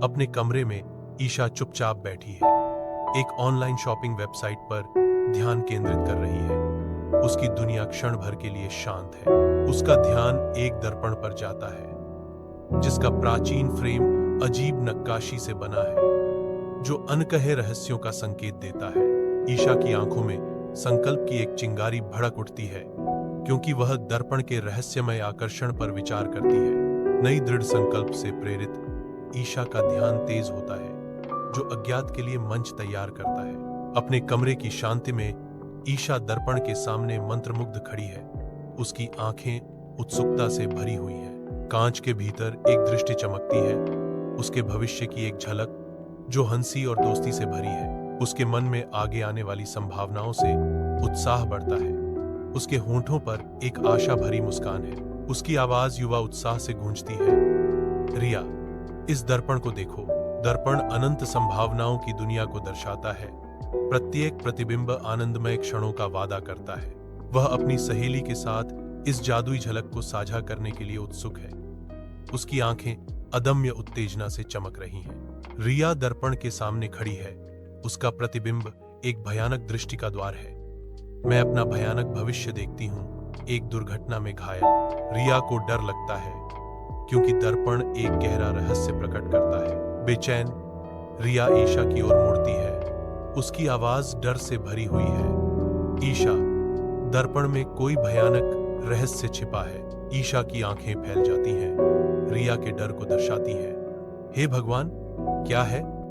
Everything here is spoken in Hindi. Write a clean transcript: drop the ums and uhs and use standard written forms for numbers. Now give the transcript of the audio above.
अपने कमरे में ईशा चुपचाप बैठी है, एक ऑनलाइन शॉपिंग वेबसाइट पर ध्यान केंद्रित कर रही है। उसकी दुनिया क्षण भर के लिए शांत है। उसका ध्यान एक दर्पण पर जाता है, जिसका प्राचीन फ्रेम अजीब नक्काशी से बना है, जो अनकहे रहस्यों का संकेत देता है। ईशा की आंखों में संकल्प की एक चिंगारी भड़क उठती है, क्योंकि वह दर्पण के रहस्यमय आकर्षण पर विचार करती है। नई दृढ़ संकल्प से प्रेरित ईशा का ध्यान तेज होता है, जो अज्ञात के लिए मंच तैयार करता है। अपने कमरे की शांति में ईशा दर्पण के सामने मंत्रमुग्ध खड़ी है। उसकी आंखें उत्सुकता से भरी हुई हैं। कांच के भीतर एक दृष्टि चमकती है, उसके भविष्य की एक झलक जो हंसी और दोस्ती से भरी है। उसके मन में आगे आने वाली संभावनाओं से उत्साह बढ़ता है। उसके होंठों पर एक आशा भरी मुस्कान है। उसकी आवाज युवा उत्साह से गूंजती है, रिया, इस दर्पण को देखो। दर्पण अनंत संभावनाओं की दुनिया को दर्शाता है। प्रत्येक प्रतिबिंब आनंदमय क्षणों का वादा करता है। वह अपनी सहेली के साथ इस जादुई झलक को साझा करने के लिए उत्सुक है। उसकी आंखें अदम्य उत्तेजना से चमक रही हैं। रिया दर्पण के सामने खड़ी है। उसका प्रतिबिंब एक भयानक दृष्टि का द्वार है। मैं अपना भयानक भविष्य देखती हूँ, एक दुर्घटना में घायल। रिया को डर लगता है, क्योंकि दर्पण एक गहरा रहस्य प्रकट करता है। बेचैन रिया ईशा की ओर मुड़ती है। उसकी आवाज डर से भरी हुई है, ईशा, दर्पण में कोई भयानक रहस्य छिपा है। ईशा की आंखें फैल जाती हैं, रिया के डर को दर्शाती है। हे भगवान, क्या है?